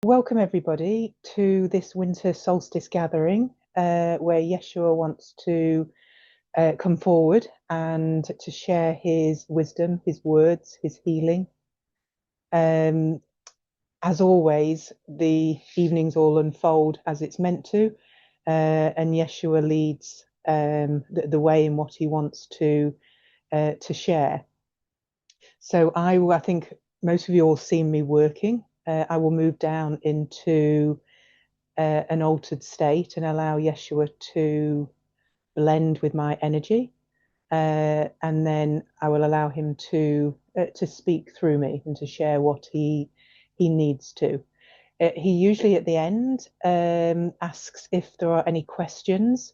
Welcome everybody to this Winter Solstice gathering where Yeshua wants to come forward and to share his wisdom, his words, his healing. As always, the evenings all unfold as it's meant to, and Yeshua leads the way in what he wants to share. So I think most of you all seen me working. I will move down into an altered state and allow Yeshua to blend with my energy. And then I will allow him to speak through me and to share what he needs to. He usually at the end asks if there are any questions.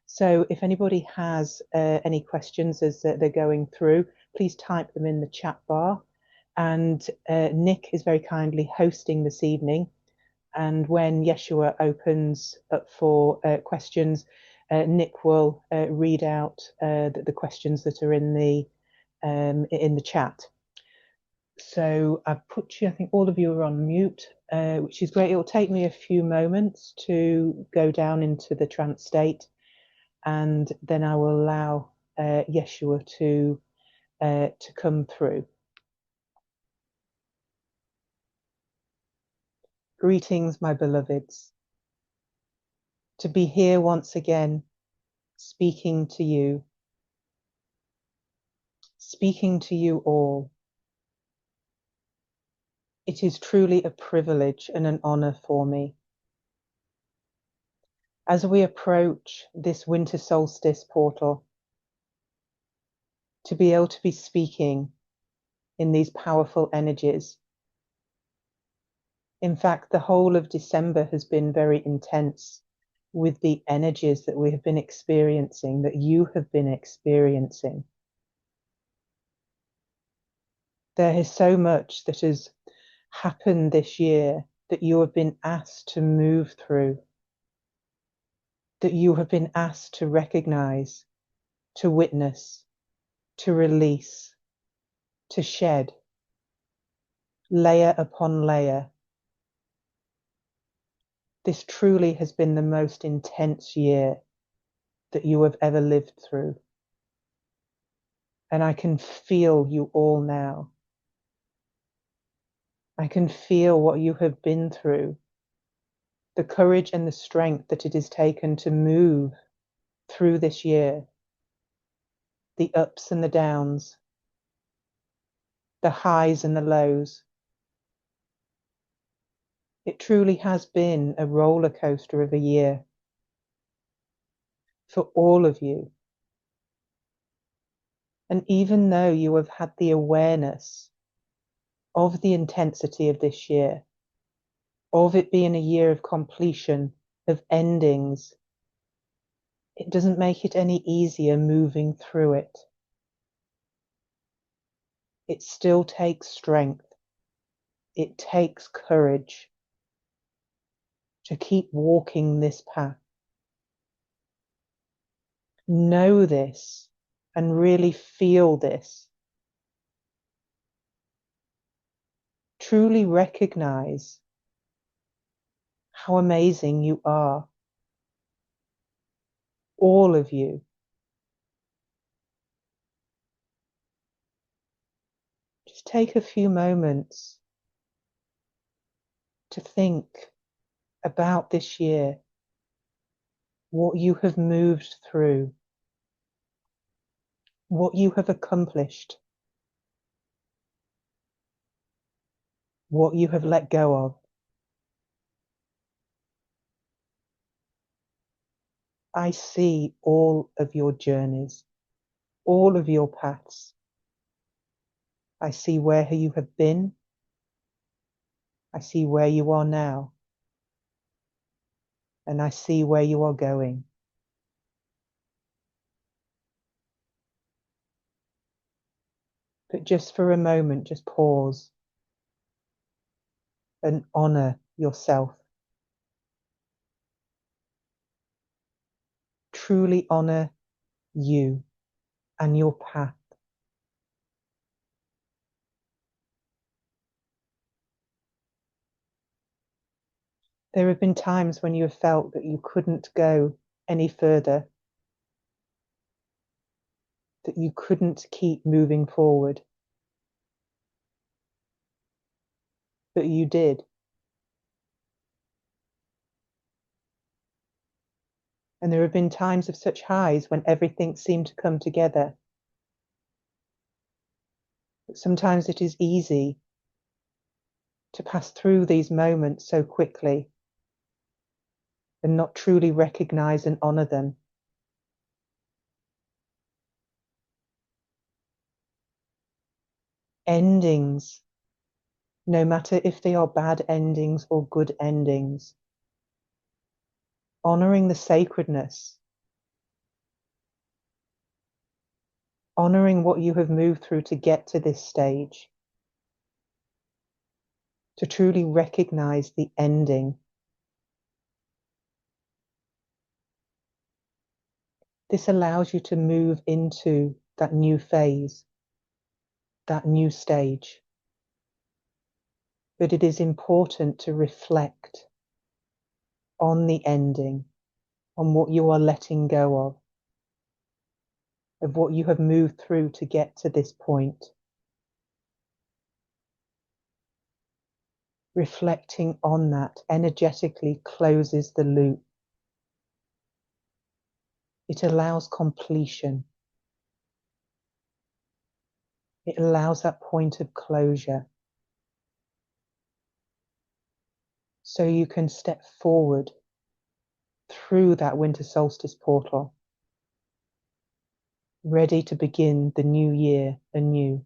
So if anybody has any questions as they're going through, please type them in the chat bar. And Nick is very kindly hosting this evening. And when Yeshua opens up for questions, Nick will read out the questions that are in the chat. So I've put you, I think all of you are on mute, which is great. It will take me a few moments to go down into the trance state, and then I will allow Yeshua to come through. Greetings, my beloveds. To be here once again, speaking to you all. It is truly a privilege and an honor for me. As we approach this winter solstice portal, to be able to be speaking in these powerful energies. In fact, the whole of December has been very intense with the energies that we have been experiencing, that you have been experiencing. There is so much that has happened this year that you have been asked to move through, that you have been asked to recognize, to witness, to release, to shed, layer upon layer. This truly has been the most intense year that you have ever lived through. And I can feel you all now. I can feel what you have been through, the courage and the strength that it has taken to move through this year, the ups and the downs, the highs and the lows. It truly has been a roller coaster of a year for all of you. And even though you have had the awareness of the intensity of this year, of it being a year of completion, of endings, it doesn't make it any easier moving through it. It still takes strength. It takes courage to keep walking this path. Know this and really feel this. Truly recognize how amazing you are. All of you. Just take a few moments to think about this year, what you have moved through, what you have accomplished, what you have let go of. I see all of your journeys, all of your paths. I see where you have been. I see where you are now. And I see where you are going. But just for a moment, just pause and honor yourself. Truly honor you and your path. There have been times when you have felt that you couldn't go any further, that you couldn't keep moving forward, but you did. And there have been times of such highs when everything seemed to come together. But sometimes it is easy to pass through these moments so quickly and not truly recognize and honor them. Endings, no matter if they are bad endings or good endings, honoring the sacredness, honoring what you have moved through to get to this stage, to truly recognize the ending. This allows you to move into that new phase, that new stage. But it is important to reflect on the ending, on what you are letting go of what you have moved through to get to this point. Reflecting on that energetically closes the loop. It allows completion. It allows that point of closure. So you can step forward through that winter solstice portal, ready to begin the new year anew.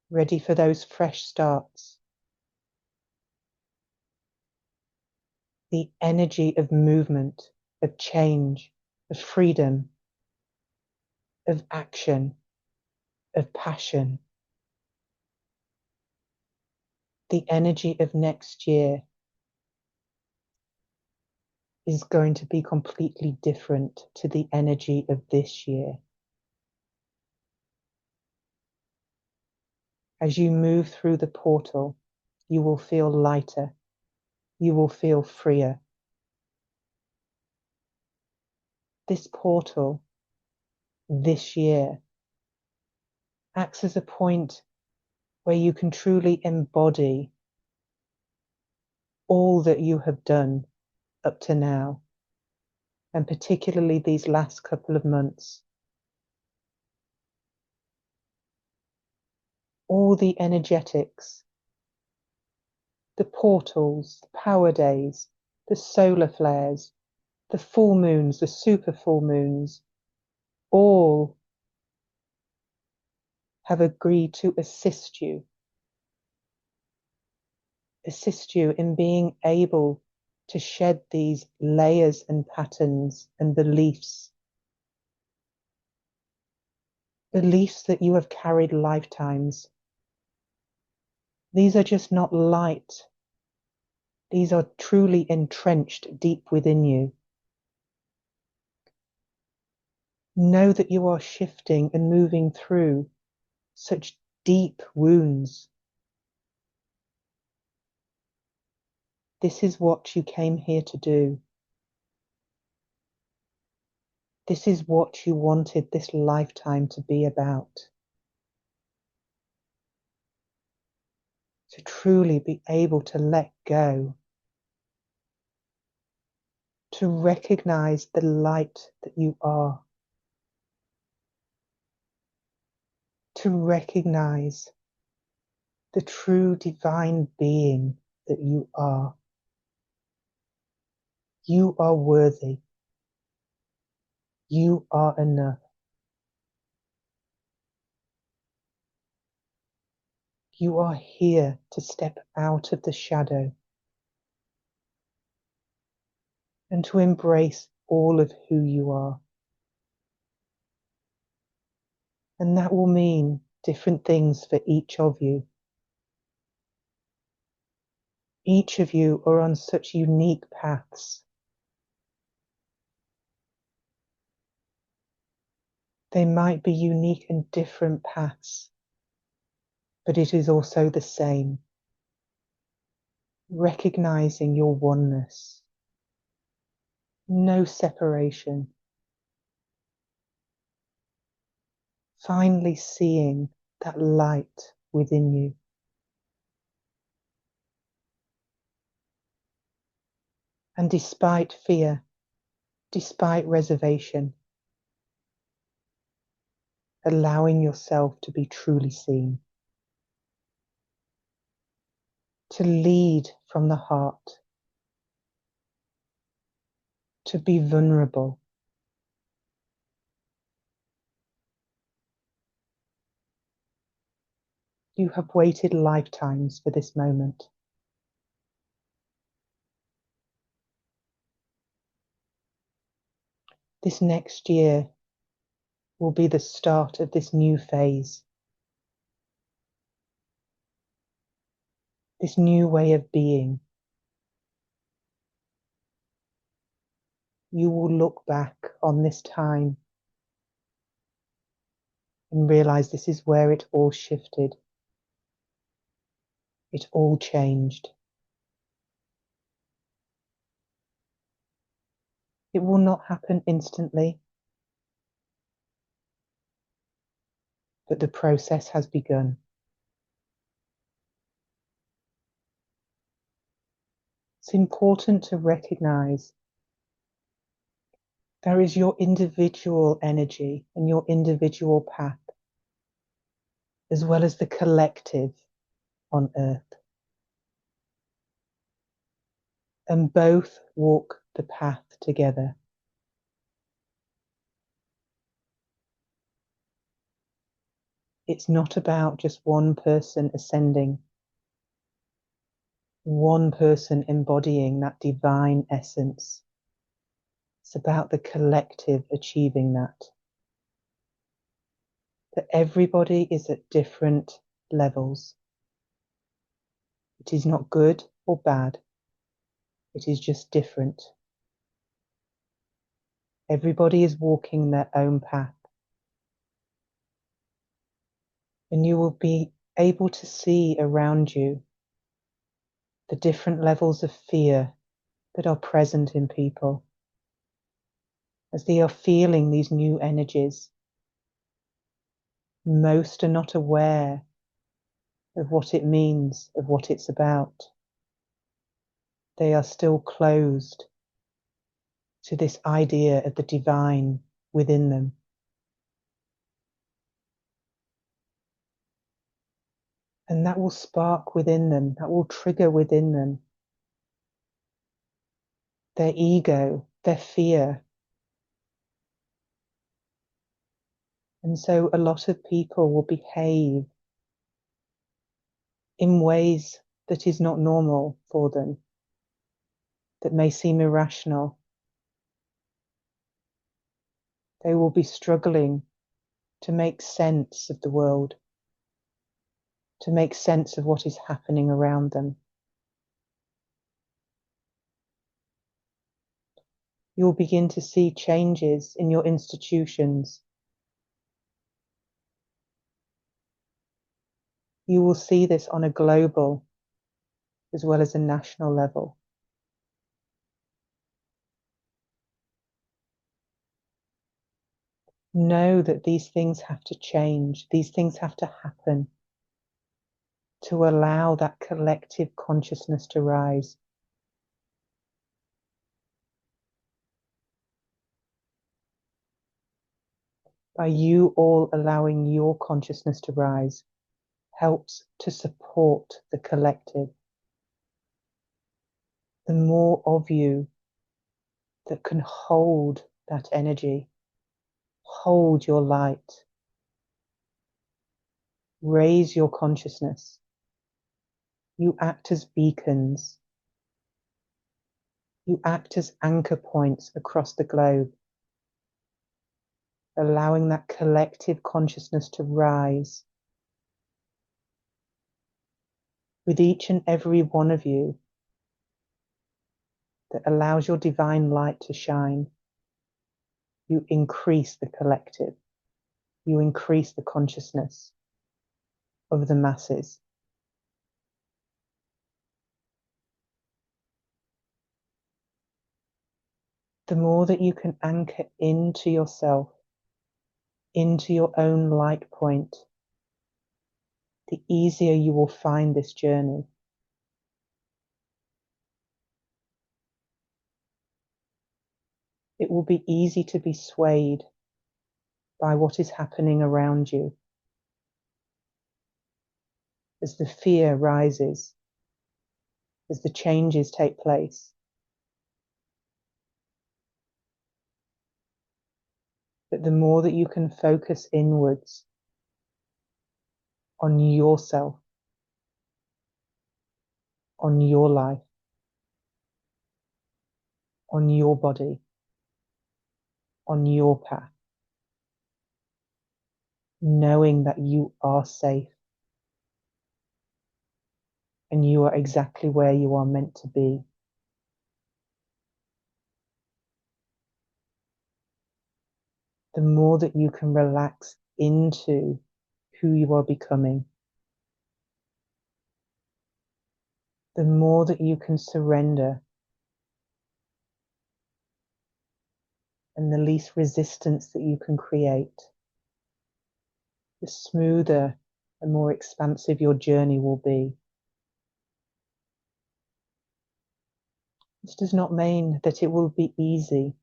Ready for those fresh starts. The energy of movement, of change, of freedom, of action, of passion. The energy of next year is going to be completely different to the energy of this year. As you move through the portal, you will feel lighter. You will feel freer. This portal, this year, acts as a point where you can truly embody all that you have done up to now, and particularly these last couple of months. All the energetics, the portals, the power days, the solar flares, the full moons, the super full moons, all have agreed to assist you in being able to shed these layers and patterns and beliefs that you have carried lifetimes. These are just not light. These are truly entrenched deep within you. Know that you are shifting and moving through such deep wounds. This is what you came here to do. This is what you wanted this lifetime to be about. To truly be able to let go. To recognize the light that you are. To recognize the true divine being that you are. You are worthy. You are enough. You are here to step out of the shadow and to embrace all of who you are. And that will mean different things for each of you. Each of you are on such unique paths. They might be unique and different paths, but it is also the same. recognizing your oneness, no separation, finally seeing that light within you. And despite fear, despite reservation, allowing yourself to be truly seen, to lead from the heart, to be vulnerable. You have waited lifetimes for this moment. This next year will be the start of this new phase, this new way of being. You will look back on this time and realize this is where it all shifted. It all changed. It will not happen instantly, but the process has begun. It's important to recognize there is your individual energy and your individual path, as well as the collective on earth. And both walk the path together. It's not about just one person ascending, one person embodying that divine essence. It's about the collective achieving that. That everybody is at different levels. It is not good or bad. It is just different. Everybody is walking their own path. And you will be able to see around you the different levels of fear that are present in people as they are feeling these new energies. Most are not aware of what it means, of what it's about. They are still closed to this idea of the divine within them. And that will spark within them, that will trigger within them their ego, their fear. And so a lot of people will behave in ways that is not normal for them, that may seem irrational. They will be struggling to make sense of the world, to make sense of what is happening around them. You'll begin to see changes in your institutions. You will see this on a global as well as a national level. Know that these things have to change, these things have to happen to allow that collective consciousness to rise. By you all allowing your consciousness to rise, helps to support the collective. The more of you that can hold that energy, hold your light, raise your consciousness. You act as beacons. You act as anchor points across the globe, allowing that collective consciousness to rise. With each and every one of you that allows your divine light to shine, you increase the collective. You increase the consciousness of the masses. The more that you can anchor into yourself, into your own light point, the easier you will find this journey. It will be easy to be swayed by what is happening around you as the fear rises, as the changes take place. But the more that you can focus inwards on yourself, on your life, on your body, on your path, knowing that you are safe and you are exactly where you are meant to be. The more that you can relax into who you are becoming, the more that you can surrender and the least resistance that you can create, the smoother and more expansive your journey will be. This does not mean that it will be easy.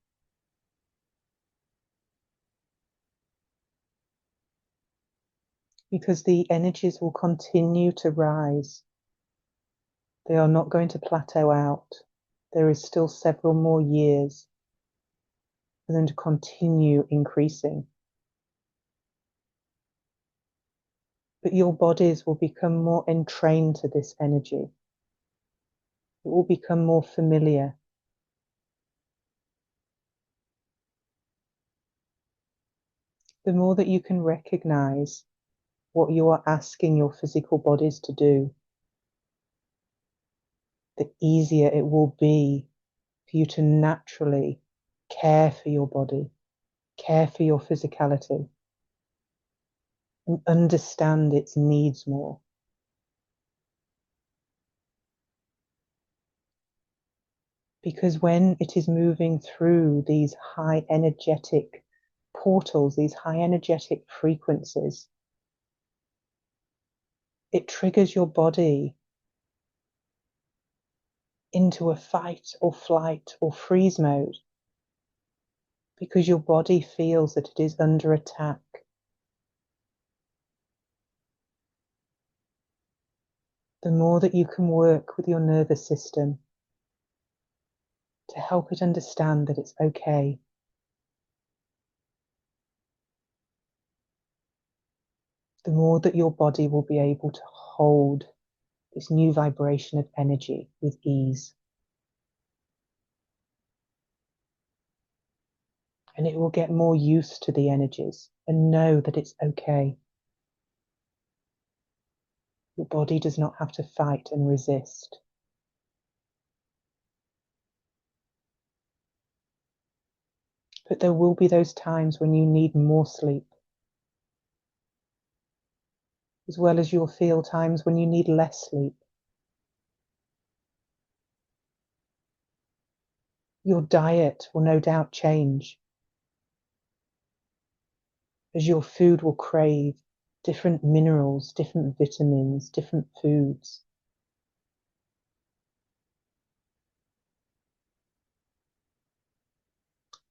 Because the energies will continue to rise. They are not going to plateau out. There is still several more years for them to continue increasing. But your bodies will become more entrained to this energy. It will become more familiar. The more that you can recognize what you are asking your physical bodies to do, the easier it will be for you to naturally care for your body, care for your physicality, and understand its needs more. Because when it is moving through these high energetic portals, these high energetic frequencies, it triggers your body into a fight or flight or freeze mode because your body feels that it is under attack. The more that you can work with your nervous system to help it understand that it's okay, the more that your body will be able to hold this new vibration of energy with ease. And it will get more used to the energies and know that it's okay. Your body does not have to fight and resist. But there will be those times when you need more sleep, as well as you'll feel times when you need less sleep. Your diet will no doubt change, as your food will crave different minerals, different vitamins, different foods.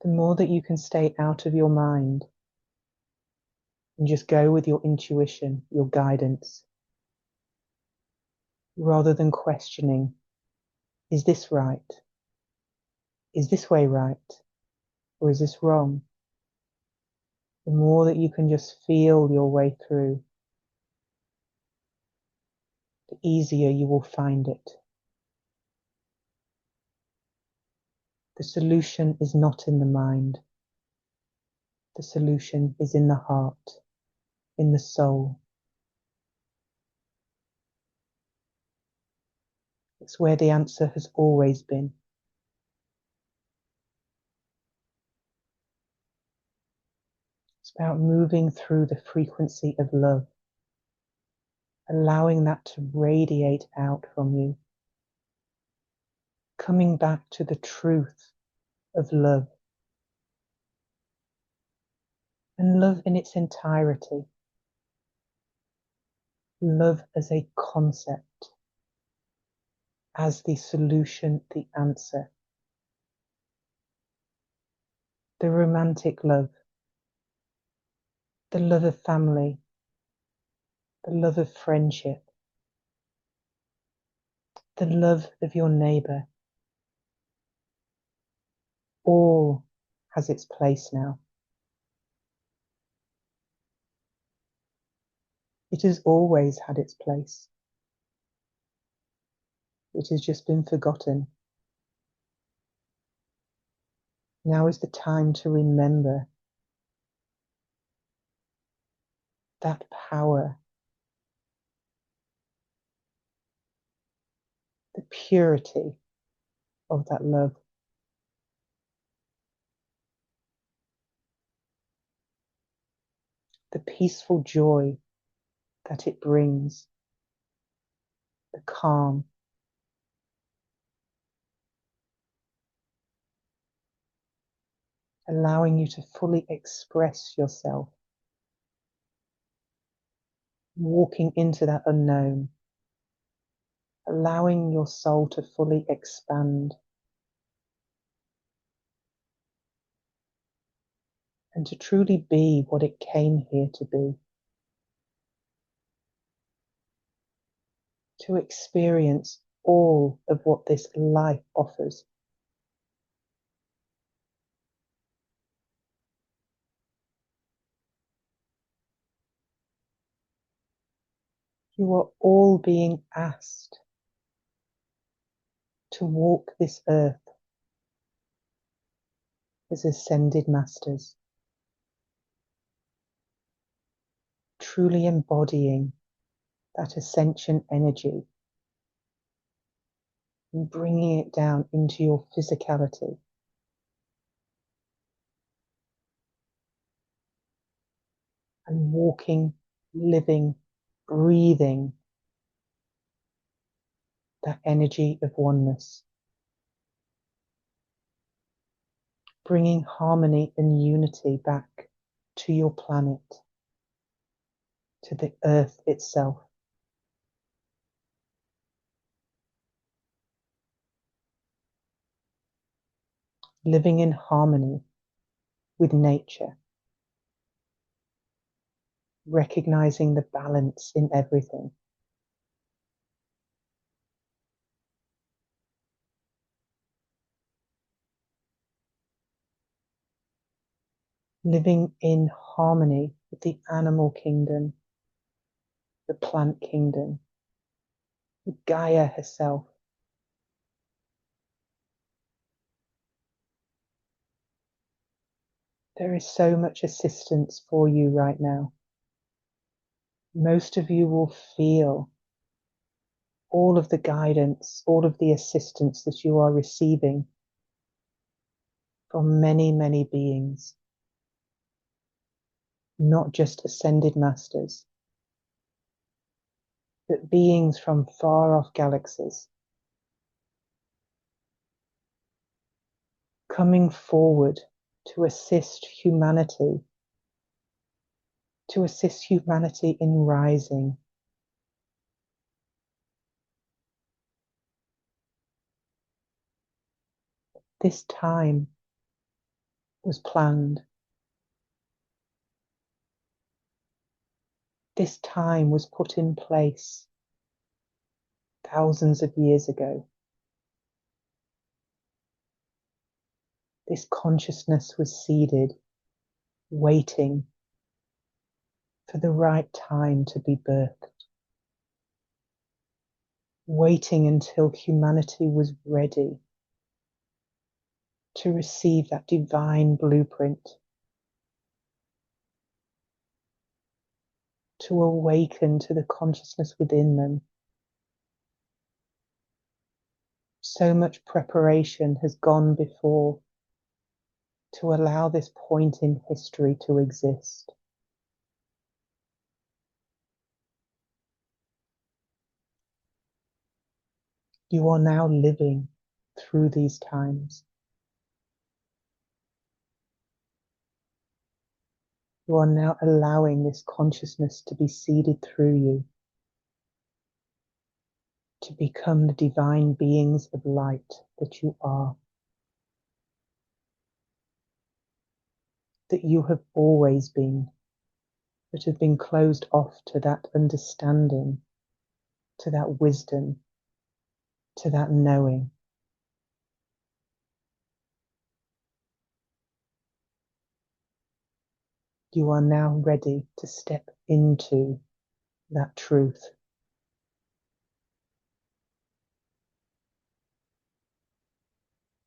The more that you can stay out of your mind and just go with your intuition, your guidance, rather than questioning, is this right? Is this way right? Or is this wrong? The more that you can just feel your way through, the easier you will find it. The solution is not in the mind. The solution is in the heart, in the soul. It's where the answer has always been. It's about moving through the frequency of love, allowing that to radiate out from you, coming back to the truth of love, and love in its entirety, love as a concept, as the solution, the answer, the romantic love, the love of family, the love of friendship, the love of your neighbor, all has its place now. It has always had its place. It has just been forgotten. Now is the time to remember that power, the purity of that love. The peaceful joy that it brings, the calm, allowing you to fully express yourself, walking into that unknown, allowing your soul to fully expand and to truly be what it came here to be, to experience all of what this life offers. You are all being asked to walk this earth as ascended masters, truly embodying that ascension energy and bringing it down into your physicality. And walking, living, breathing that energy of oneness, bringing harmony and unity back to your planet, to the earth itself. Living in harmony with nature, recognizing the balance in everything. Living in harmony with the animal kingdom, the plant kingdom, with Gaia herself. There is so much assistance for you right now. Most of you will feel all of the guidance, all of the assistance that you are receiving from many, many beings, not just ascended masters, but beings from far off galaxies, coming forward to assist humanity in rising. This time was planned. This time was put in place thousands of years ago. This consciousness was seeded, waiting for the right time to be birthed, waiting until humanity was ready to receive that divine blueprint, to awaken to the consciousness within them. So much preparation has gone before to allow this point in history to exist. You are now living through these times. You are now allowing this consciousness to be seeded through you, to become the divine beings of light that you are, that you have always been, that have been closed off to that understanding, to that wisdom, to that knowing. You are now ready to step into that truth.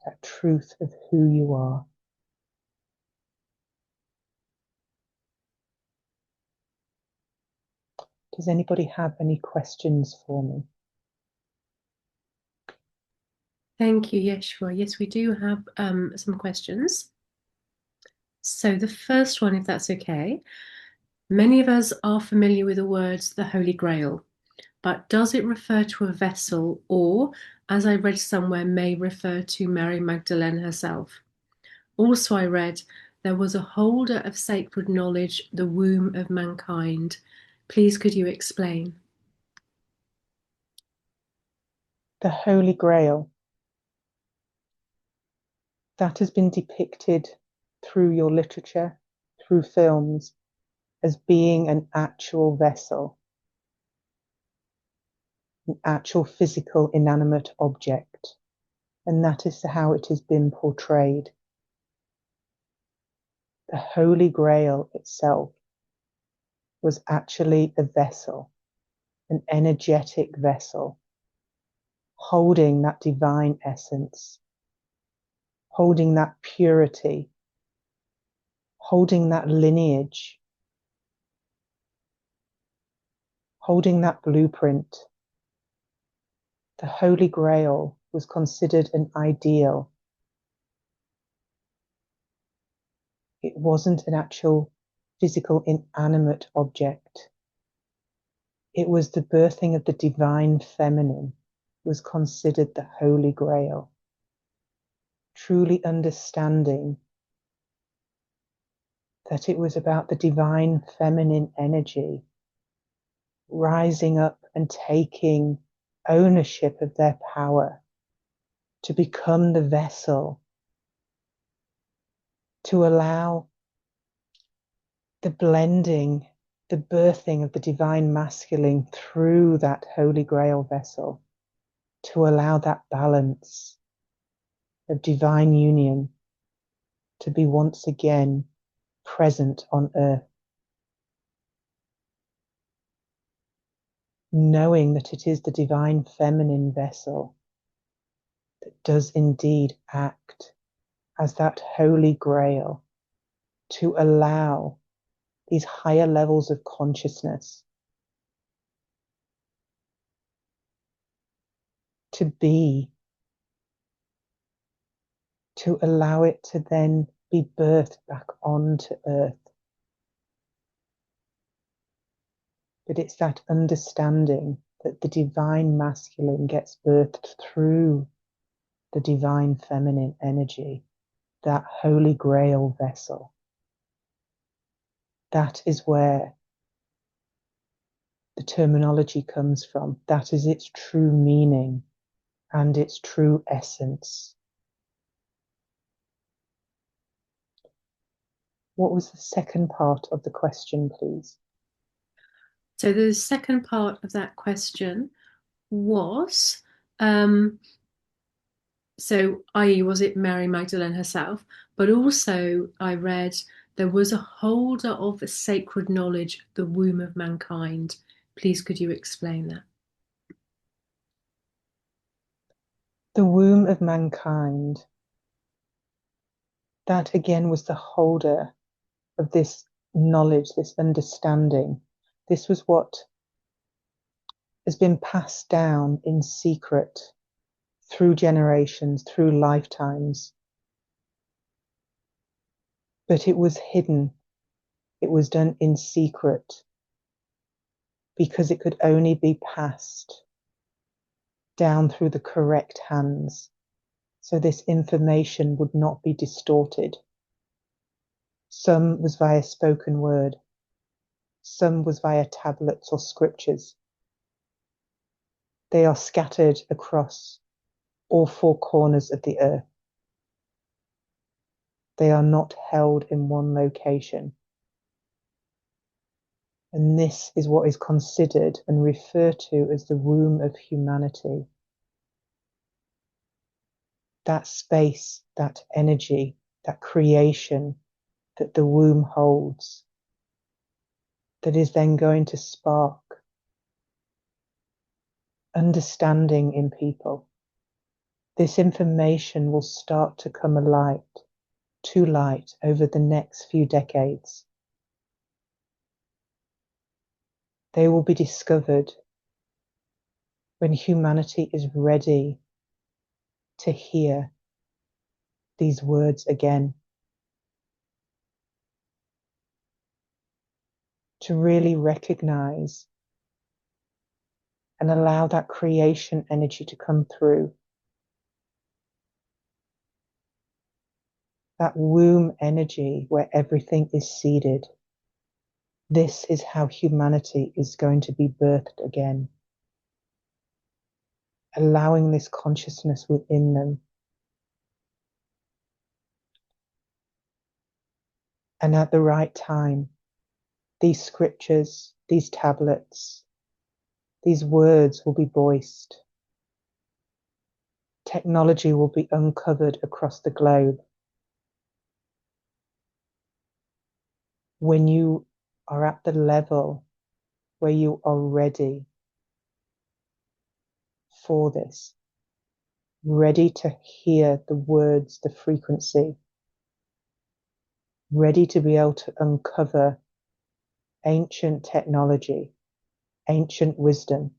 That truth of who you are. Does anybody have any questions for me? Thank you, Yeshua. Yes, we do have some questions. So the first one, if that's okay. Many of us are familiar with the words the Holy Grail, but does it refer to a vessel or, as I read somewhere, may refer to Mary Magdalene herself? Also, I read there was a holder of sacred knowledge, the womb of mankind. Please, could you explain? The Holy Grail, that has been depicted through your literature, through films, as being an actual vessel, an actual physical inanimate object. And that is how it has been portrayed. The Holy Grail itself was actually a vessel, an energetic vessel, holding that divine essence, holding that purity, holding that lineage, holding that blueprint. The Holy Grail was considered an ideal. It wasn't an actual physical inanimate object. It was the birthing of the divine feminine was considered the Holy Grail. Truly understanding that it was about the divine feminine energy rising up and taking ownership of their power to become the vessel, to allow the blending, the birthing of the divine masculine through that Holy Grail vessel, to allow that balance of divine union to be once again present on earth. Knowing that it is the divine feminine vessel that does indeed act as that Holy Grail to allow these higher levels of consciousness to be, to allow it to then be birthed back onto earth. But it's that understanding that the divine masculine gets birthed through the divine feminine energy, that Holy Grail vessel. That is where the terminology comes from. That is its true meaning and its true essence. What was the second part of the question, please? So the second part of that question was, um, so i.e. was it Mary Magdalene herself? But also I read there was a holder of the sacred knowledge, the womb of mankind. Please could you explain that? The womb of mankind, that again was the holder of this knowledge, this understanding. This was what has been passed down in secret through generations, through lifetimes. But it was hidden. It was done in secret because it could only be passed down through the correct hands. So this information would not be distorted. Some was via spoken word. Some was via tablets or scriptures. They are scattered across all four corners of the earth. They are not held in one location. And this is what is considered and referred to as the womb of humanity. That space, that energy, that creation that the womb holds, that is then going to spark understanding in people. This information will start to come to light over the next few decades. They will be discovered when humanity is ready to hear these words again, to really recognize and allow that creation energy to come through. That womb energy where everything is seeded. This is how humanity is going to be birthed again. Allowing this consciousness within them. And at the right time, these scriptures, these tablets, these words will be voiced. Technology will be uncovered across the globe. When you are at the level where you are ready for this, ready to hear the words, the frequency, ready to be able to uncover ancient technology, ancient wisdom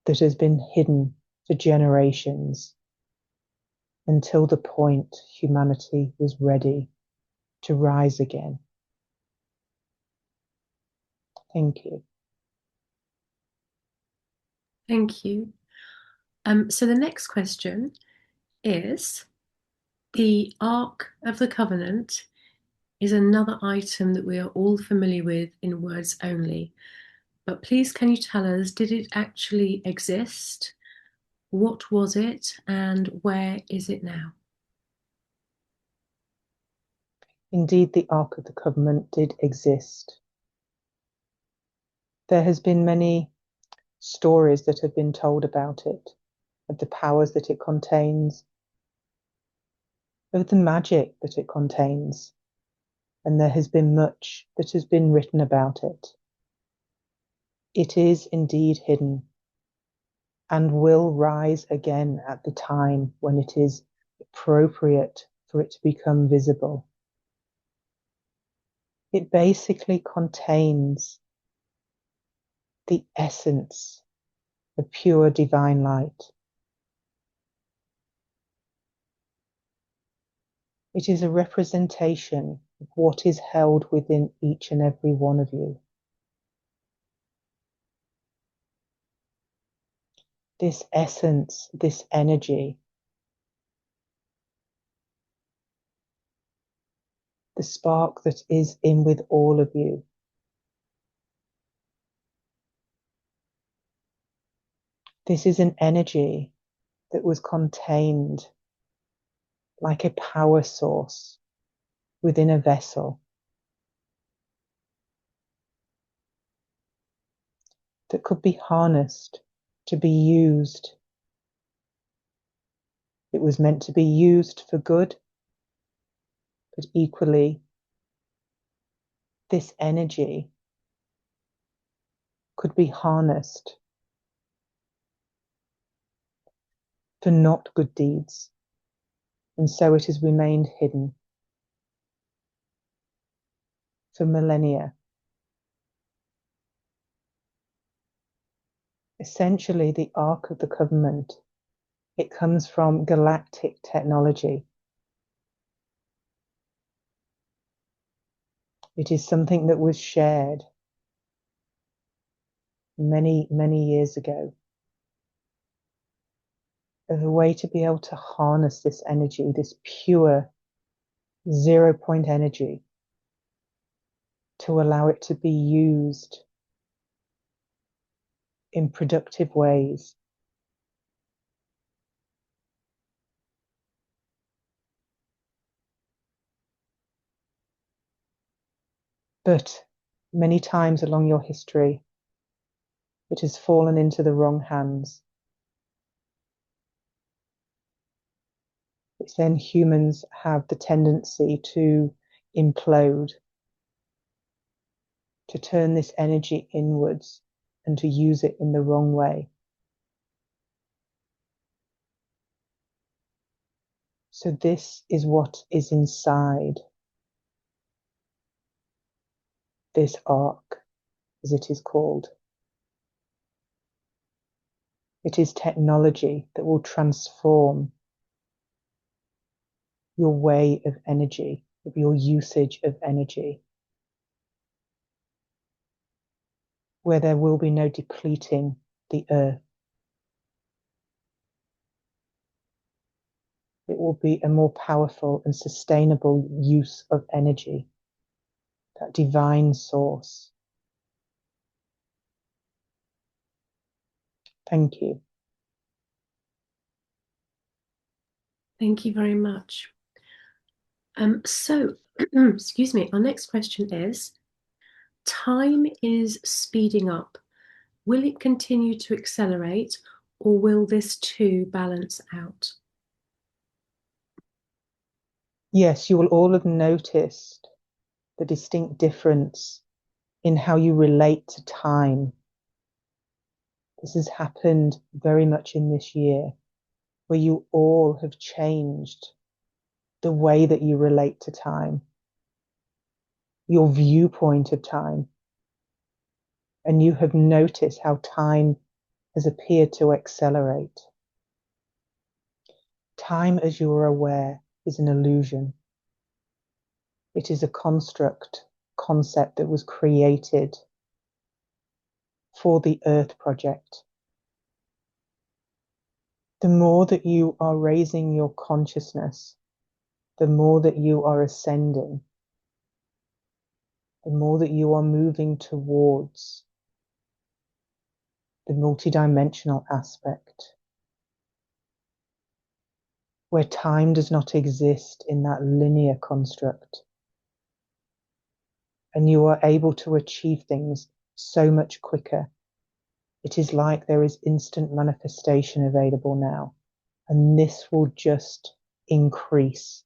that has been hidden for generations until the point humanity was ready to rise again. Thank you. Thank you. So the next question is, the Ark of the Covenant is another item that we are all familiar with in words only. But please, can you tell us, did it actually exist? What was it, and where is it now? Indeed, the Ark of the Covenant did exist. There has been many stories that have been told about it, of the powers that it contains, of the magic that it contains, and there has been much that has been written about it. It is indeed hidden and will rise again at the time when it is appropriate for it to become visible. It basically contains the essence of pure divine light. It is a representation of what is held within each and every one of you. This essence, this energy, the spark that is in with all of you. This is an energy that was contained like a power source within a vessel that could be harnessed to be used. It was meant to be used for good, but equally, this energy could be harnessed for not good deeds, and so it has remained hidden for millennia. Essentially, the Ark of the Covenant, it comes from galactic technology. It is something that was shared many, many years ago, as a way to be able to harness this energy, this pure 0 point energy, to allow it to be used in productive ways. But many times along your history, it has fallen into the wrong hands. Which then humans have the tendency to implode, to turn this energy inwards and to use it in the wrong way. So this is what is inside this arc, as it is called. It is technology that will transform your way of energy, of your usage of energy, where there will be no depleting the earth. It will be a more powerful and sustainable use of energy, that divine source. Thank you. Thank you very much. So, excuse me, our next question is, time is speeding up. Will it continue to accelerate, or will this too balance out? Yes, you will all have noticed the distinct difference in how you relate to time. This has happened very much in this year, where you all have changed the way that you relate to time, your viewpoint of time. And you have noticed how time has appeared to accelerate. Time, as you are aware, is an illusion. It is a concept that was created for the Earth Project. The more that you are raising your consciousness, the more that you are ascending, the more that you are moving towards the multidimensional aspect, where time does not exist in that linear construct. And you are able to achieve things so much quicker. It is like there is instant manifestation available now. And this will just increase.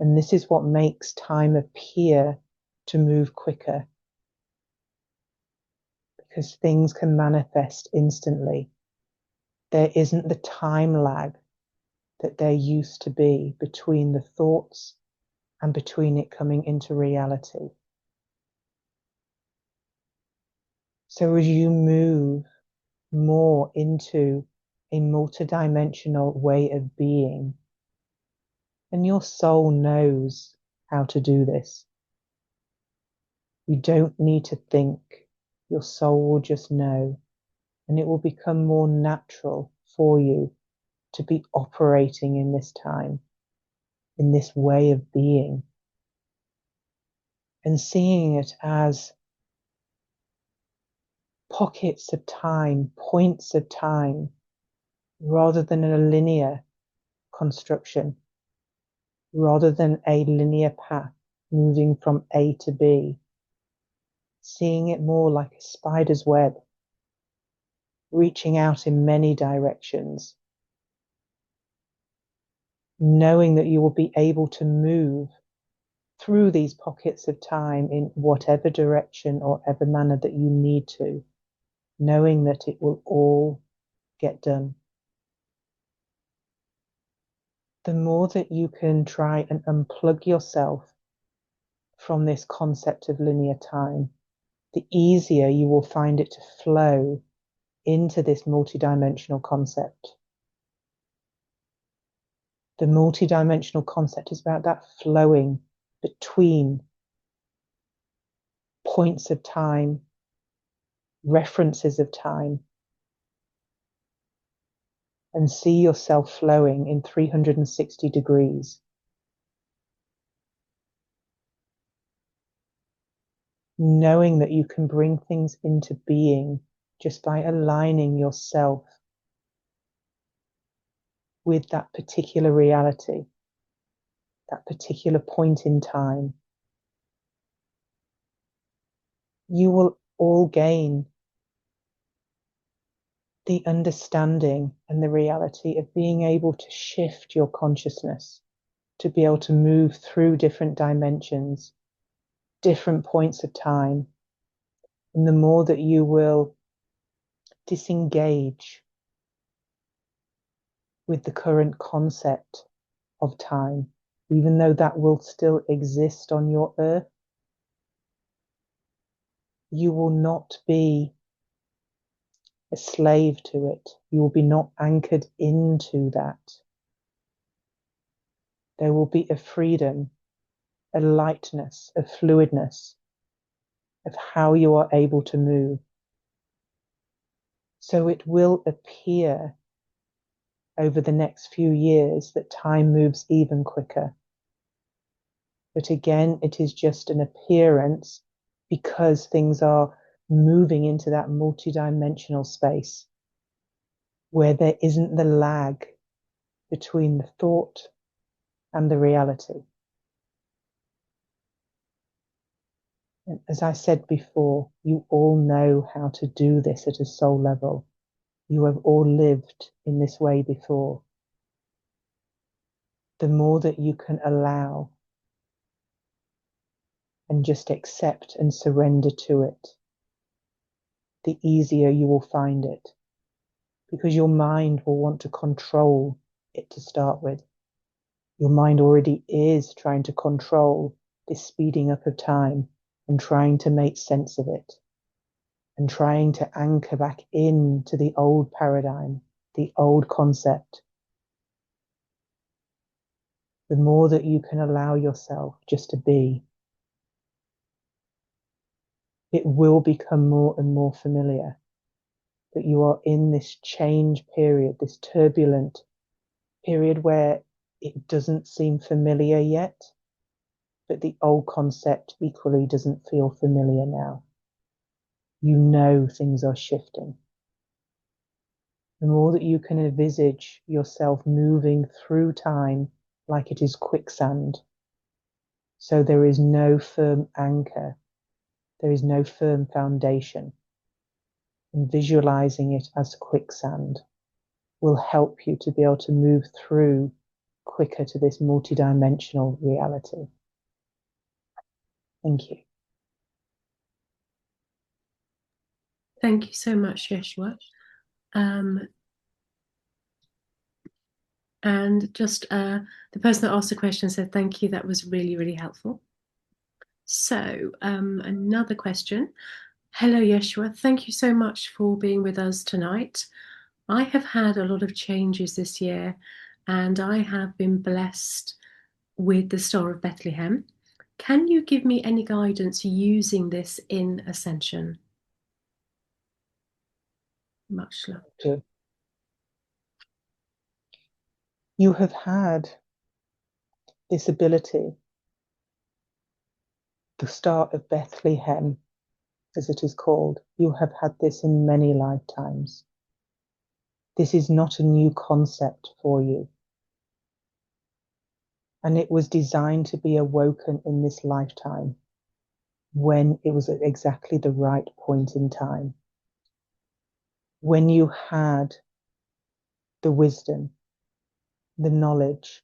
And this is what makes time appear to move quicker. Because things can manifest instantly. There isn't the time lag that there used to be between the thoughts and between it coming into reality. So as you move more into a multidimensional way of being, and your soul knows how to do this. You don't need to think. Your soul will just know, and it will become more natural for you to be operating in this time, in this way of being, and seeing it as pockets of time, points of time, rather than a linear construction, rather than a linear path moving from A to B, seeing it more like a spider's web, reaching out in many directions, knowing that you will be able to move through these pockets of time in whatever direction or whatever manner that you need to, knowing that it will all get done. The more that you can try and unplug yourself from this concept of linear time, the easier you will find it to flow into this multidimensional concept. The multidimensional concept is about that flowing between points of time, references of time, and see yourself flowing in 360 degrees. knowing that you can bring things into being just by aligning yourself with that particular reality, that particular point in time. You will all gain the understanding and the reality of being able to shift your consciousness, to be able to move through different dimensions, different points of time. And the more that you will disengage with the current concept of time, even though that will still exist on your earth, you will not be a slave to it. You will be not anchored into that. There will be a freedom, a lightness, a fluidness of how you are able to move. So it will appear over the next few years that time moves even quicker. But again, it is just an appearance because things are moving into that multidimensional space where there isn't the lag between the thought and the reality. And as I said before, you all know how to do this at a soul level. You have all lived in this way before. The more that you can allow and just accept and surrender to it, the easier you will find it. Because your mind will want to control it to start with. Your mind already is trying to control this speeding up of time and trying to make sense of it and trying to anchor back into the old paradigm, the old concept. The more that you can allow yourself just to be, it will become more and more familiar that you are in this change period, this turbulent period where it doesn't seem familiar yet, but the old concept equally doesn't feel familiar now. You know things are shifting. The more that you can envisage yourself moving through time like it is quicksand, so there is no firm anchor, there is no firm foundation, and visualizing it as quicksand will help you to be able to move through quicker to this multidimensional reality. Thank you. Thank you so much, Yeshua. And just the person that asked the question said, thank you, that was really, really helpful. So another question. Hello, Yeshua. Thank you so much for being with us tonight. I have had a lot of changes this year, and I have been blessed with the Star of Bethlehem. Can you give me any guidance using this in Ascension? Much love. Good. You have had this ability, the Star of Bethlehem, as it is called. You have had this in many lifetimes. This is not a new concept for you. And it was designed to be awoken in this lifetime when it was at exactly the right point in time. When you had the wisdom, the knowledge,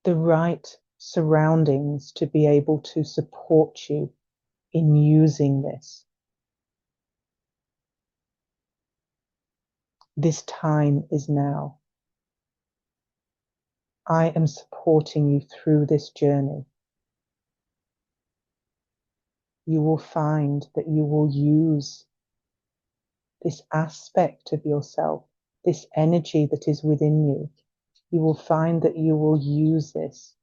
the right surroundings to be able to support you in using this. This time is now. I am supporting you through this journey. You will find that you will use this aspect of yourself, this energy that is within you. You will find that you will use this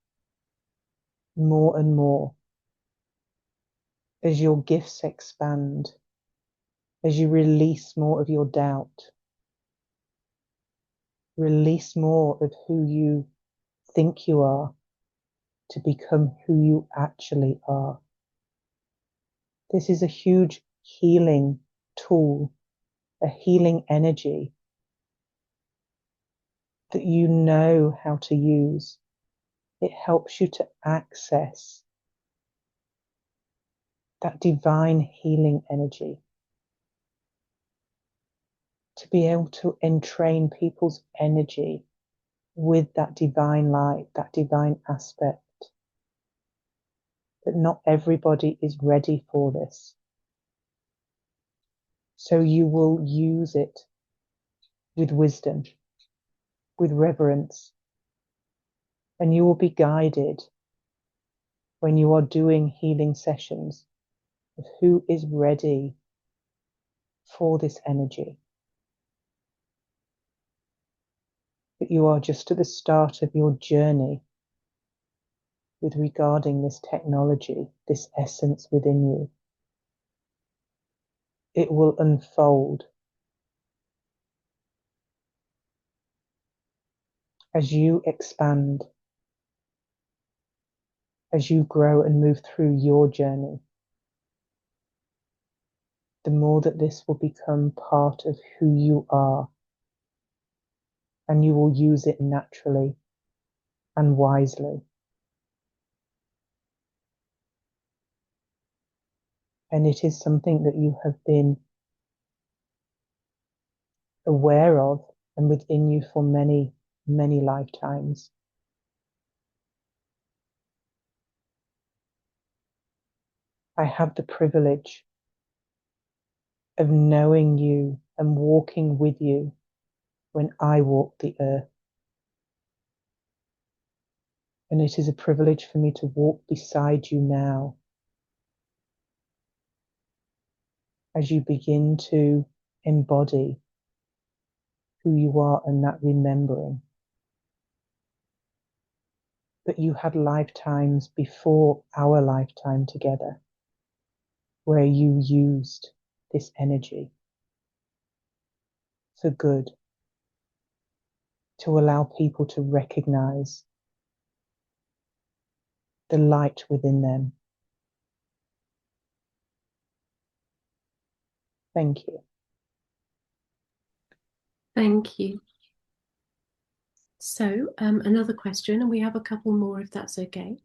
more and more as your gifts expand, as you release more of your doubt, release more of who you think you are, to become who you actually are. This is a huge healing tool, a healing energy that you know how to use. It helps you to access that divine healing energy, to be able to entrain people's energy with that divine light, that divine aspect. But not everybody is ready for this. So you will use it with wisdom, with reverence, and you will be guided when you are doing healing sessions of who is ready for this energy. But you are just at the start of your journey with regarding this technology, this essence within you. It will unfold as you expand, as you grow and move through your journey. The more that this will become part of who you are, and you will use it naturally and wisely. And it is something that you have been aware of and within you for many, many lifetimes. I have the privilege of knowing you and walking with you when I walk the earth. And it is a privilege for me to walk beside you now as you begin to embody who you are and that remembering. But you had lifetimes before our lifetime together where you used this energy for good, to allow people to recognize the light within them. Thank you. Thank you. So another question, and we have a couple more if that's okay.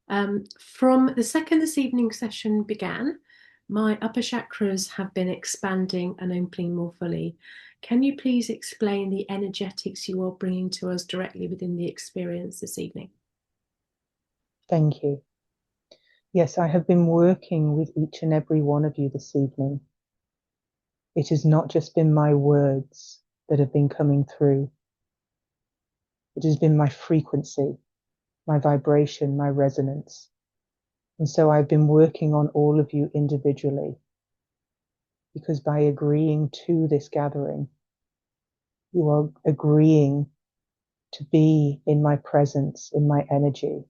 From the second this evening session began, my upper chakras have been expanding and opening more fully. Can you please explain the energetics you are bringing to us directly within the experience this evening? Thank you. Yes, I have been working with each and every one of you this evening. It has not just been my words that have been coming through. It has been my frequency, my vibration, my resonance. And so I've been working on all of you individually, because by agreeing to this gathering, you are agreeing to be in my presence, in my energy.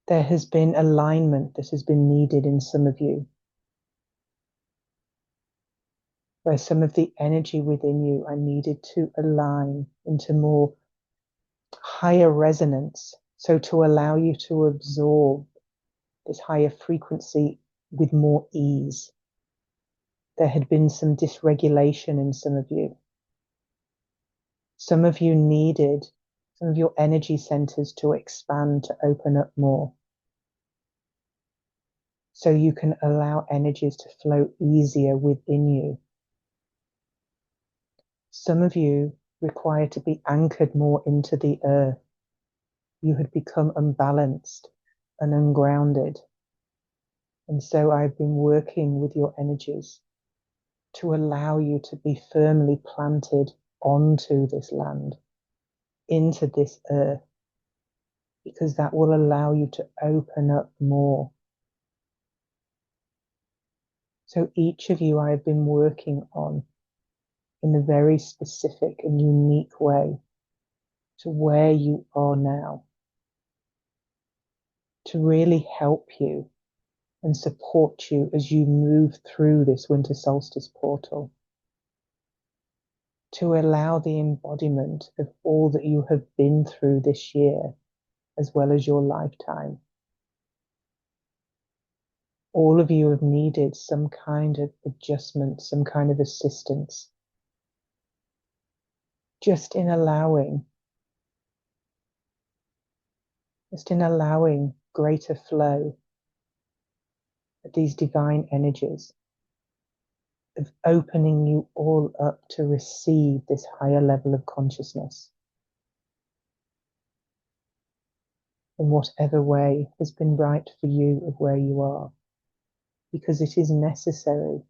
There has been alignment that has been needed in some of you, where some of the energy within you I needed to align into more higher resonance, so to allow you to absorb this higher frequency with more ease. There had been some dysregulation in some of you. Some of you needed some of your energy centers to expand, to open up more, so you can allow energies to flow easier within you. Some of you require to be anchored more into the earth. You had become unbalanced and ungrounded. And so I've been working with your energies to allow you to be firmly planted onto this land, into this earth, because that will allow you to open up more. So each of you I have been working on in a very specific and unique way to where you are now, to really help you and support you as you move through this winter solstice portal, to allow the embodiment of all that you have been through this year, as well as your lifetime. All of you have needed some kind of adjustment, some kind of assistance, just in allowing greater flow of these divine energies, of opening you all up to receive this higher level of consciousness in whatever way has been right for you of where you are, because it is necessary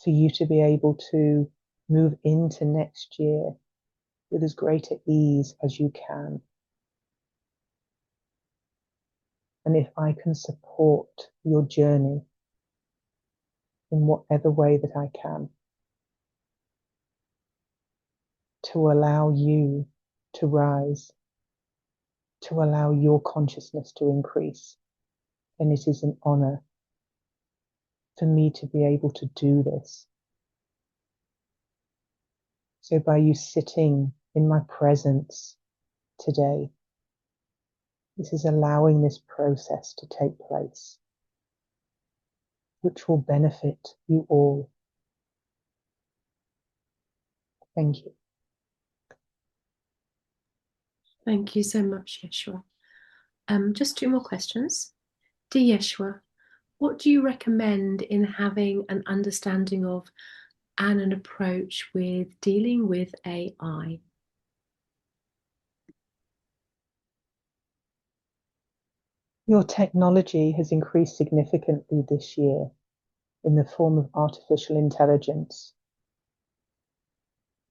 for you to be able to move into next year with as greater ease as you can. And if I can support your journey in whatever way that I can, to allow you to rise, to allow your consciousness to increase, then it is an honor for me to be able to do this. So by you sitting in my presence today, this is allowing this process to take place, which will benefit you all. Thank you. Thank you so much, Yeshua. Just 2 more questions. Dear Yeshua, what do you recommend in having an understanding of and an approach with dealing with AI? Your technology has increased significantly this year in the form of artificial intelligence.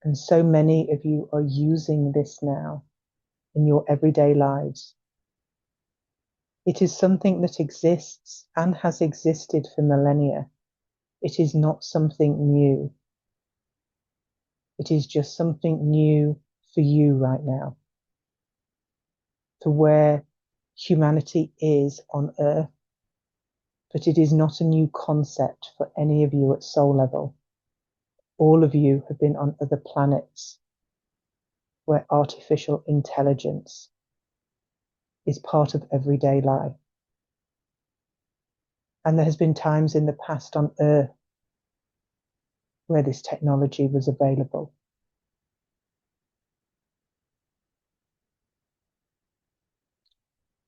And so many of you are using this now in your everyday lives. It is something that exists and has existed for millennia. It is not something new. It is just something new for you right now, for where humanity is on Earth. But it is not a new concept for any of you at soul level. All of you have been on other planets where artificial intelligence is part of everyday life. And there has been times in the past on Earth where this technology was available.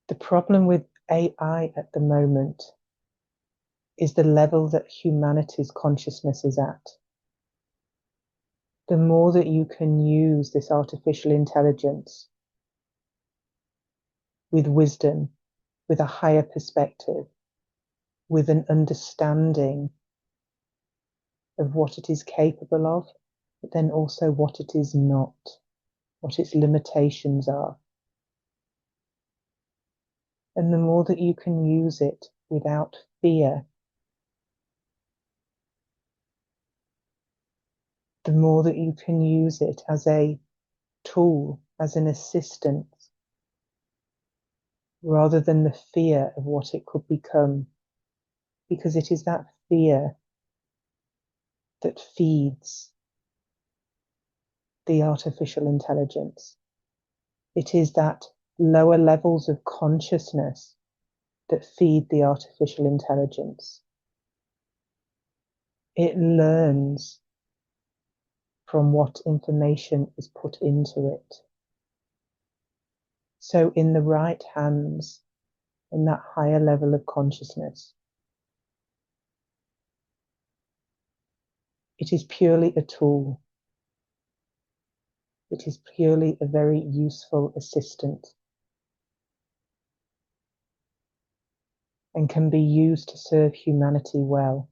The problem with AI at the moment is the level that humanity's consciousness is at. The more that you can use this artificial intelligence with wisdom, with a higher perspective, with an understanding of what it is capable of, but then also what it is not, what its limitations are. And the more that you can use it without fear, the more that you can use it as a tool, as an assistant, rather than the fear of what it could become. Because it is that fear that feeds the artificial intelligence. It is that lower levels of consciousness that feed the artificial intelligence. It learns from what information is put into it. So in the right hands, in that higher level of consciousness, it is purely a tool. It is purely a very useful assistant and can be used to serve humanity well.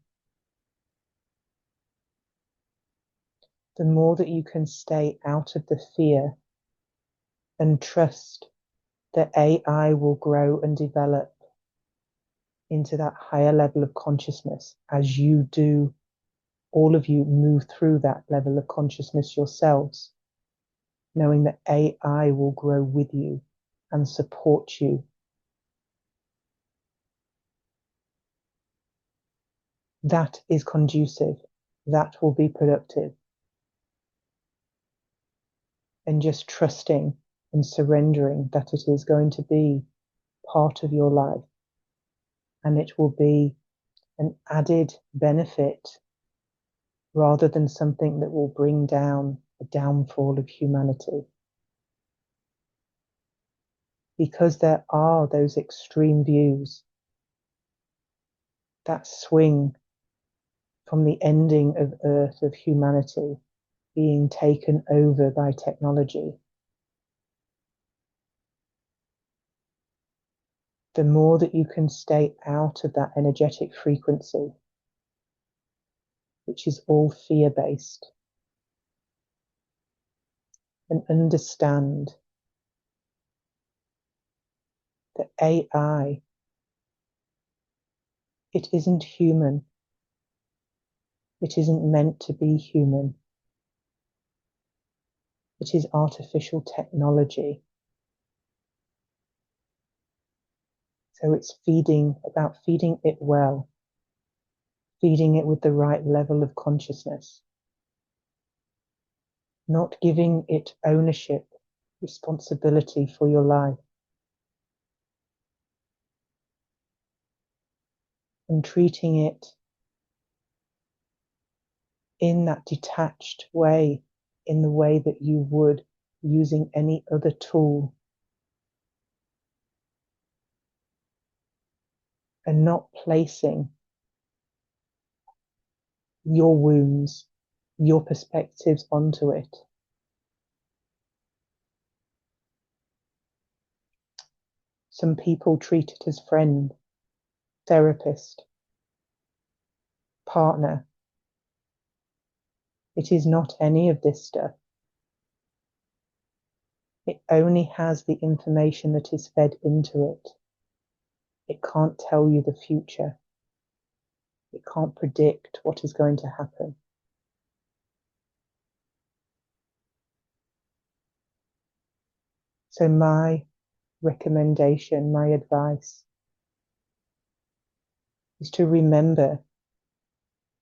The more that you can stay out of the fear and trust that AI will grow and develop into that higher level of consciousness as you do, all of you move through that level of consciousness yourselves, knowing that AI will grow with you and support you. That is conducive. That will be productive. and just trusting and surrendering that it is going to be part of your life and it will be an added benefit rather than something that will bring down a downfall of humanity. Because there are those extreme views that swing from the ending of Earth, of humanity being taken over by technology. The more that you can stay out of that energetic frequency, which is all fear-based, and understand that AI, it isn't human. It isn't meant to be human. It is artificial technology. So it's about feeding it well, feeding it with the right level of consciousness, not giving it ownership, responsibility for your life, and treating it in that detached way, in the way that you would using any other tool, and not placing your wounds, your perspectives onto it. Some people treat it as friend, therapist, partner. It is not any of this stuff. It only has the information that is fed into it. It can't tell you the future. It can't predict what is going to happen. So my recommendation, my advice is to remember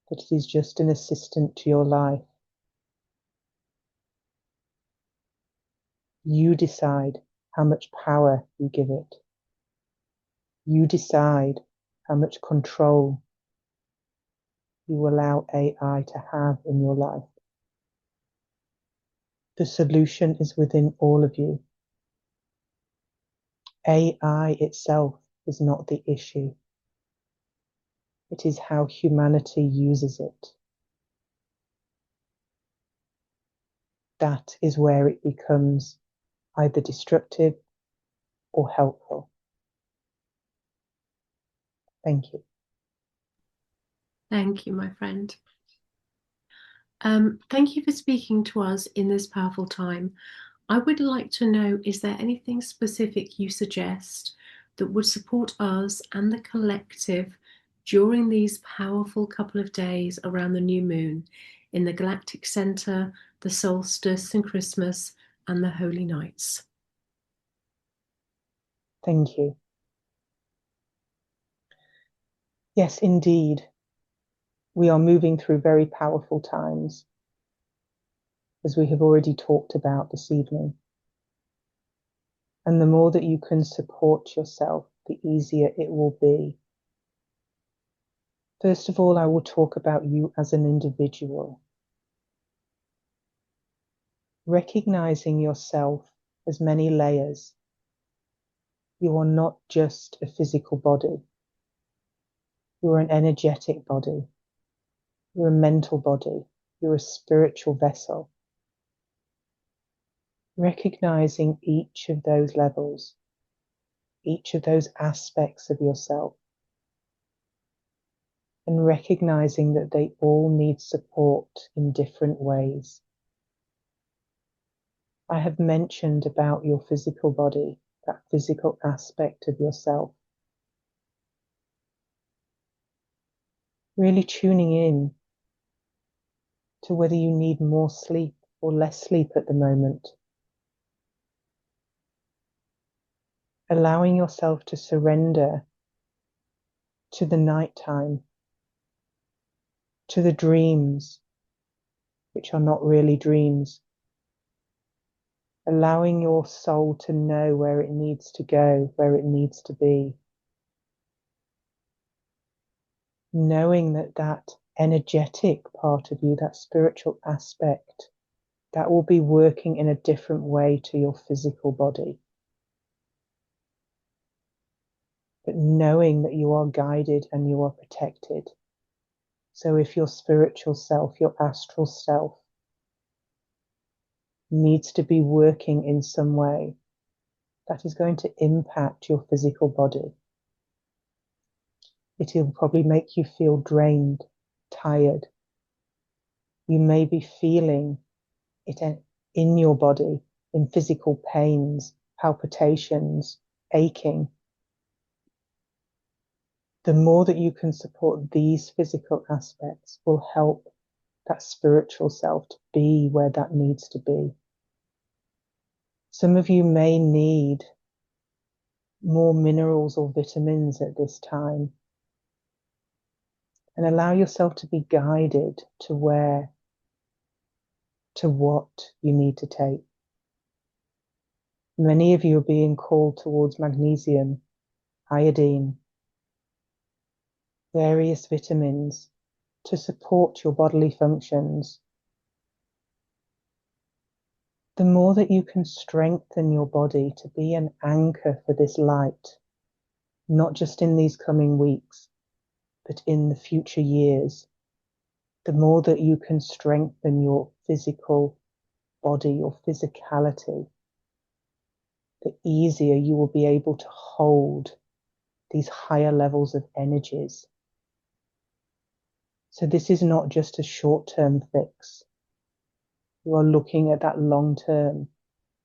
that it is just an assistant to your life. You decide how much power you give it. You decide how much control you allow AI to have in your life. The solution is within all of you. AI itself is not the issue. It is how humanity uses it. That is where it becomes either destructive or helpful. Thank you. Thank you, my friend. Thank you for speaking to us in this powerful time. I would like to know, is there anything specific you suggest that would support us and the collective during these powerful couple of days around the new moon in the galactic center, the solstice and Christmas, and the holy nights? Thank you. Yes, indeed. We are moving through very powerful times, as we have already talked about this evening. And the more that you can support yourself, the easier it will be. First of all, I will talk about you as an individual. Recognizing yourself as many layers. You are not just a physical body. You are an energetic body. You're a mental body. You're a spiritual vessel. Recognizing each of those levels, each of those aspects of yourself, and recognizing that they all need support in different ways. I have mentioned about your physical body, that physical aspect of yourself. Really tuning in to whether you need more sleep or less sleep at the moment. Allowing yourself to surrender to the nighttime, to the dreams, which are not really dreams. allowing your soul to know where it needs to go, where it needs to be. Knowing that that energetic part of you, that spiritual aspect, that will be working in a different way to your physical body. But knowing that you are guided and you are protected. So if your spiritual self, your astral self, needs to be working in some way, that is going to impact your physical body. It will probably make you feel drained, tired. You may be feeling it in your body, in physical pains, palpitations, aching. The more that you can support these physical aspects will help that spiritual self to be where that needs to be. Some of you may need more minerals or vitamins at this time, and allow yourself to be guided to where, to what you need to take. Many of you are being called towards magnesium, iodine, various vitamins to support your bodily functions. The more that you can strengthen your body to be an anchor for this light, not just in these coming weeks, but in the future years, the more that you can strengthen your physical body, your physicality, the easier you will be able to hold these higher levels of energies. So this is not just a short-term fix. You are looking at that long term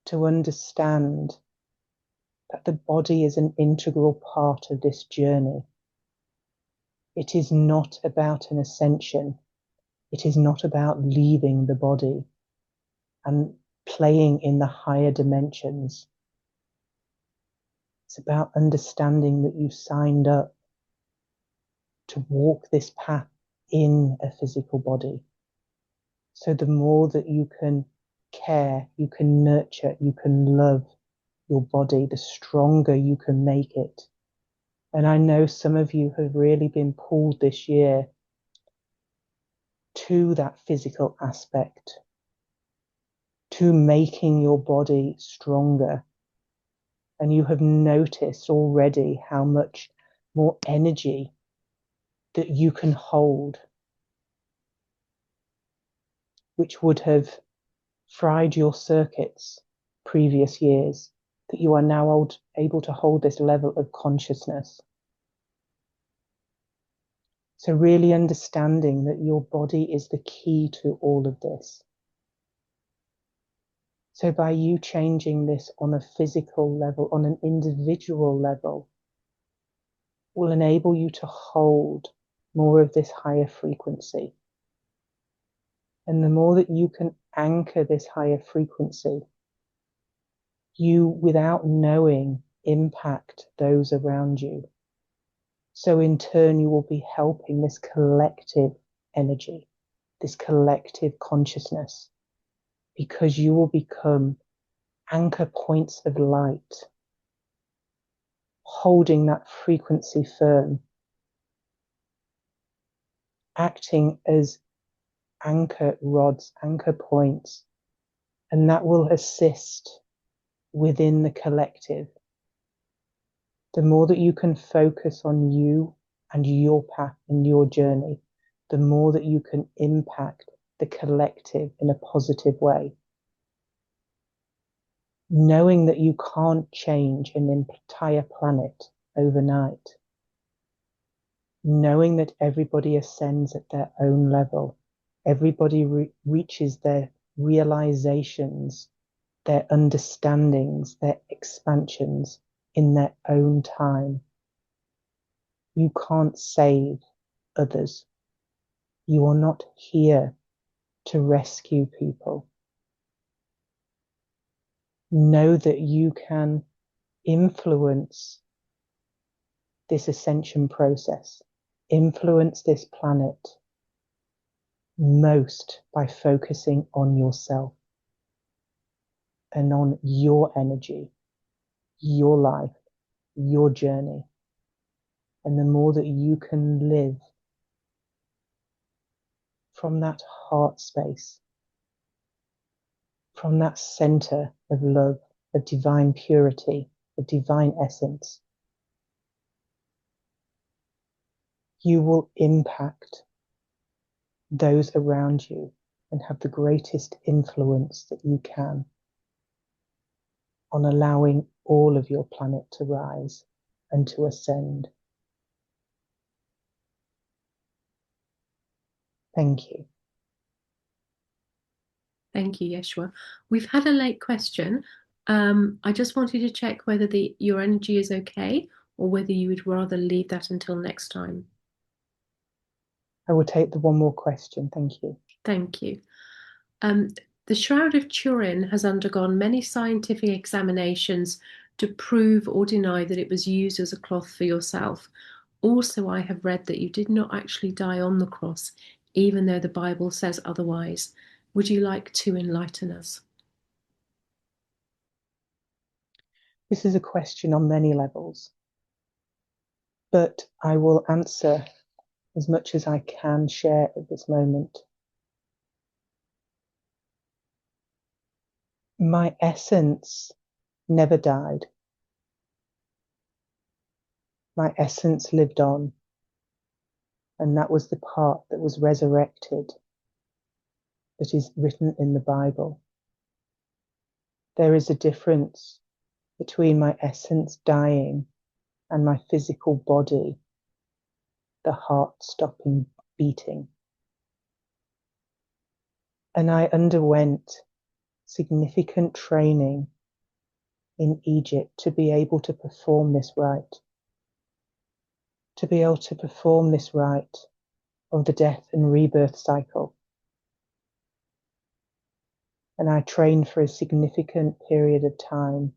to understand that the body is an integral part of this journey. It is not about an ascension. It is not about leaving the body and playing in the higher dimensions. It's about understanding that you signed up to walk this path in a physical body. So the more that you can care, you can nurture, you can love your body, the stronger you can make it. And I know some of you have really been pulled this year to that physical aspect, to making your body stronger. And you have noticed already how much more energy that you can hold, which would have fried your circuits previous years, that you are now able to hold this level of consciousness. So really understanding that your body is the key to all of this. So by you changing this on a physical level, on an individual level, will enable you to hold more of this higher frequency. And the more that you can anchor this higher frequency, you, without knowing, impact those around you. So in turn, you will be helping this collective energy, this collective consciousness, because you will become anchor points of light, holding that frequency firm, acting as anchor rods, anchor points, and that will assist within the collective. The more that you can focus on you and your path and your journey, the more that you can impact the collective in a positive way. Knowing that you can't change an entire planet overnight. Knowing that everybody ascends at their own level. Everybody reaches their realizations, their understandings, their expansions in their own time. You can't save others. You are not here to rescue people. Know that you can influence this ascension process, influence this planet most by focusing on yourself. and on your energy, your life, your journey. And the more that you can live from that heart space, from that center of love, of divine purity, of divine essence, you will impact those around you and have the greatest influence that you can on allowing all of your planet to rise and to ascend. Thank you. Thank you, Yeshua. We've had a late question. I just wanted to check whether your energy is okay or whether you would rather leave that until next time. I will take the one more question. Thank you. Thank you. Um, the Shroud of Turin has undergone many scientific examinations to prove or deny that it was used as a cloth for yourself. Also, I have read that you did not actually die on the cross, even though the Bible says otherwise. Would you like to enlighten us? This is a question on many levels, but I will answer as much as I can share at this moment. My essence never died. My essence lived on, and that was the part that was resurrected, that is written in the Bible. There is a difference between my essence dying and my physical body, the heart stopping beating. And I underwent significant training in Egypt to be able to perform this rite, to be able to perform this rite of the death and rebirth cycle. And I trained for a significant period of time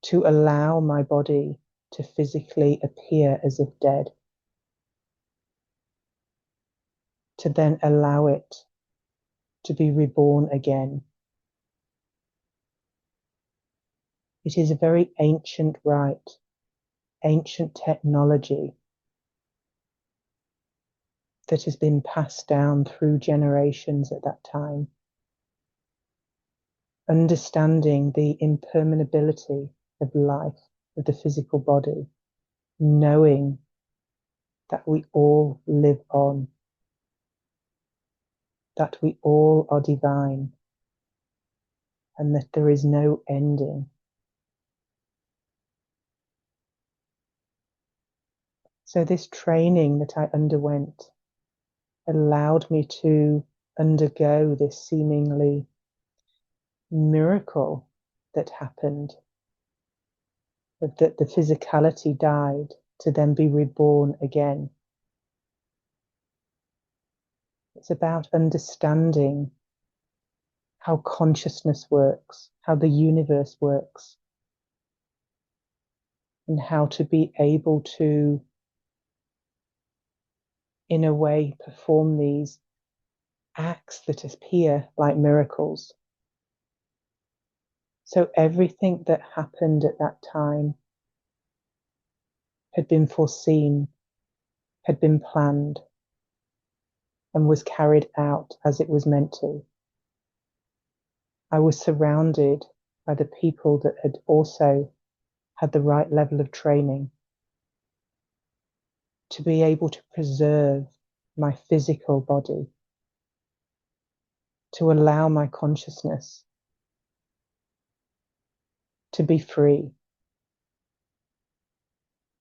to allow my body to physically appear as if dead, to then allow it to be reborn again. It is a very ancient rite, ancient technology that has been passed down through generations at that time. Understanding the impermeability of life, of the physical body, knowing that we all live on, that we all are divine, and that there is no ending. So this training that I underwent allowed me to undergo this seemingly miracle that happened, that the physicality died to then be reborn again. It's about understanding how consciousness works, how the universe works, and how to be able to, in a way, perform these acts that appear like miracles. So everything that happened at that time had been foreseen, had been planned, and was carried out as it was meant to. I was surrounded by the people that had also had the right level of training to be able to preserve my physical body, to allow my consciousness to be free,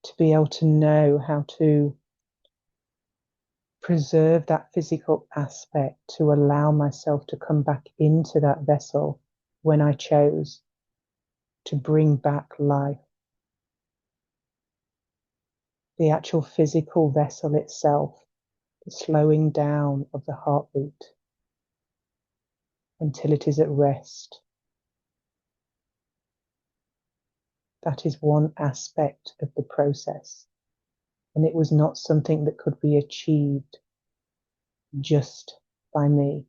to be able to know how to preserve that physical aspect, to allow myself to come back into that vessel when I chose, to bring back life. The actual physical vessel itself, the slowing down of the heartbeat until it is at rest. That is one aspect of the process. And it was not something that could be achieved just by me.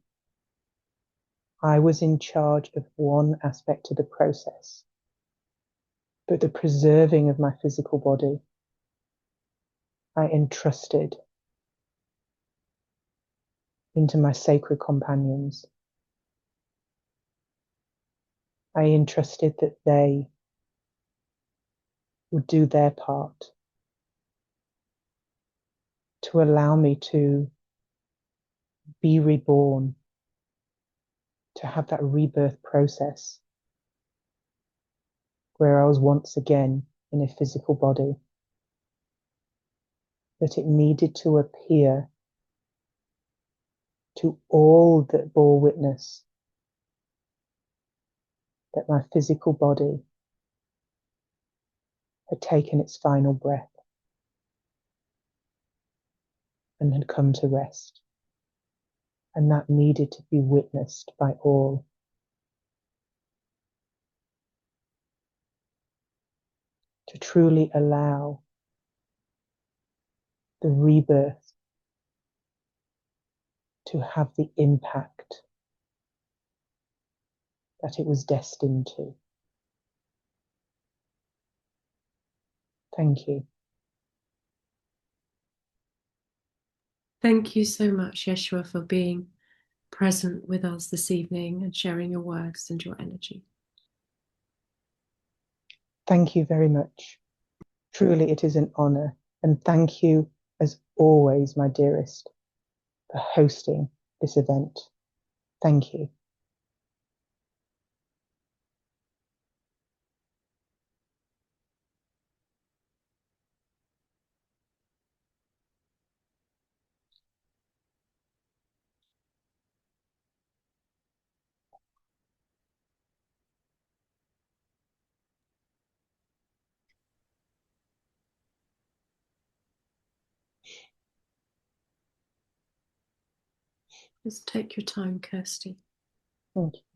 I was in charge of one aspect of the process, but the preserving of my physical body, I entrusted into my sacred companions. I entrusted that they would do their part to allow me to be reborn, to have that rebirth process where I was once again in a physical body, that it needed to appear to all that bore witness that my physical body had taken its final breath and had come to rest. And that needed to be witnessed by all. To truly allow the rebirth to have the impact that it was destined to. Thank you. Thank you so much, Yeshua, for being present with us this evening and sharing your words and your energy. Thank you very much. Truly, it is an honor. And thank you, as always, my dearest, for hosting this event. Thank you. Just take your time, Kirsty. Thank you.